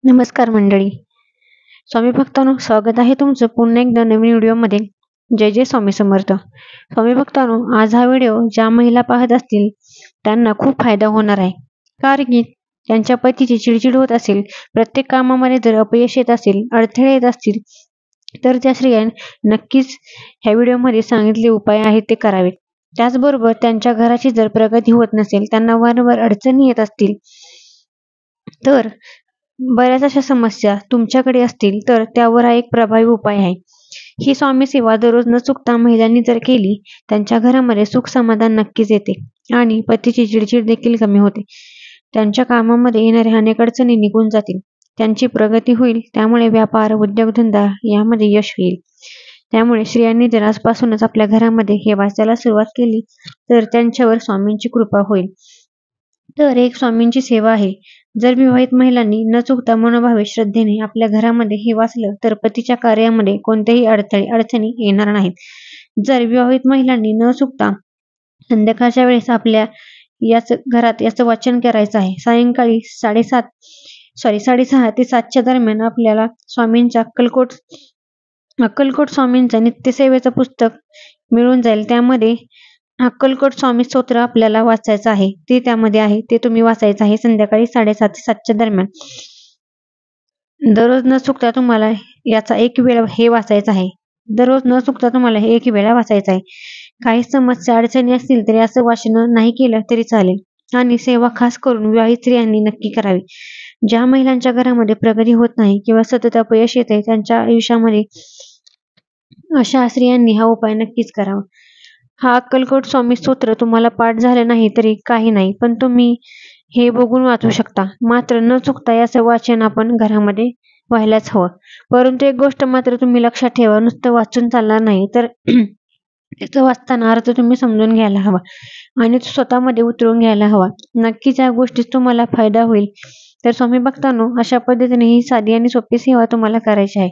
नमस्कार मंडळी. स्वामी भक्तांनो, स्वागत आहे तुमचं पुन्हा एकदा नवीन व्हिडिओमध्ये. जय जय स्वामी समर्थ. स्वामी भक्तांनो, आज हा व्हिडिओ ज्या महिला पाहत असतील त्यांना खूप फायदा होणार आहे. कारण की त्यांच्या पतीची चिडचिड होत असेल, प्रत्येक कामामध्ये जर अपयश येत असेल, अडथळे येत असतील, तर त्या स्त्रिया नक्कीच ह्या व्हिडिओमध्ये सांगितले उपाय आहेत ते करावेत. त्याचबरोबर त्यांच्या घराची जर प्रगती होत नसेल, त्यांना वारंवार अडचणी येत असतील, तर बऱ्याच अशा समस्या तुमच्याकडे असतील, तर त्यावर हा एक प्रभावी उपाय आहे. ही स्वामी सेवा दररोज न चुकता महिलांनी जर केली, त्यांच्या घरामध्ये सुख समाधान नक्कीच येते आणि पतीची चिडचिड देखील कमी होते. त्यांच्या कामामध्ये येणाऱ्या अनेक अडचणी निघून जातील, त्यांची प्रगती होईल, त्यामुळे व्यापार, उद्योगधंदा यामध्ये यश होईल. त्यामुळे स्त्रियांनी जर आजपासूनच आपल्या घरामध्ये हे वाचायला सुरुवात केली, तर त्यांच्यावर स्वामींची कृपा होईल. तर एक स्वामींची सेवा आहे. जर विवाहित महिलांनी न चुकता मनोभावे श्रद्धेने आपल्या घरामध्ये हे वाचलं, तर पतीच्या कार्यामध्ये कोणतेही अडचणी येणार नाहीत. जर विवाहित महिलांनी न चुकता संध्याकाळच्या वेळेस आपल्या घरात याचं वाचन करायचं आहे. सायंकाळी 6:30 ते 7च्या दरम्यान आपल्याला स्वामींच्या अक्कलकोट स्वामींच्या नित्यसेवेचं पुस्तक मिळून जाईल. त्यामध्ये अक्कलकोट स्वामी स्तोत्र आपल्याला वाचायचं आहे. ते त्यामध्ये आहे, ते तुम्ही वाचायचं आहे संध्याकाळी 6:30 ते 7च्या दरम्यान. दररोज न चुकता तुम्हाला याचा एक वेळ हे वाचायचं आहे. दररोज न चुकता तुम्हाला हे एक वेळा वाचायचं आहे. काही समस्या अडचणी असतील तरी असं वाचन नाही केलं तरी चालेल. आणि सेवा खास करून विवाहित स्त्रियांनी नक्की करावी. ज्या महिलांच्या घरामध्ये प्रगती होत नाही किंवा सतत अपयश येते, त्यांच्या आयुष्यामध्ये अशा स्त्रियांनी हा उपाय नक्कीच करावा. हा अक्कलकोट स्वामी स्तोत्र तुम्हाला पाठ झालं नाही तरी काही नाही, पण तुम्ही हे बघून वाचू शकता. मात्र न चुकता याचं वाचन आपण घरामध्ये व्हायलाच हवं. परंतु एक गोष्ट मात्र तुम्ही लक्षात ठेवा, नुसतं वाचून चालणार नाही, तर त्याचं वाचताना अर्थ तुम्ही समजून घ्यायला हवा आणि स्वतःमध्ये उतरवून घ्यायला हवा. नक्कीच या गोष्टीत तुम्हाला फायदा होईल. तर स्वामी भक्तांनो, अशा पद्धतीने ही साधी आणि सोपी सेवा तुम्हाला करायची आहे.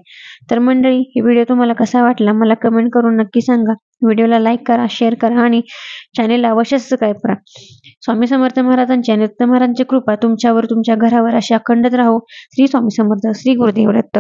तर मंडळी, ही व्हिडिओ तुम्हाला कसा वाटला मला कमेंट करून नक्की सांगा. व्हिडिओला लाईक करा, शेअर करा आणि चॅनेलला अवश्य सबस्क्राईब करा. स्वामी समर्थ महाराजांची आणि दत्त महाराजांची कृपा तुमच्यावर, तुमच्या घरावर अशी अखंडित राहो. श्री स्वामी समर्थ. श्री गुरुदेव दत्त.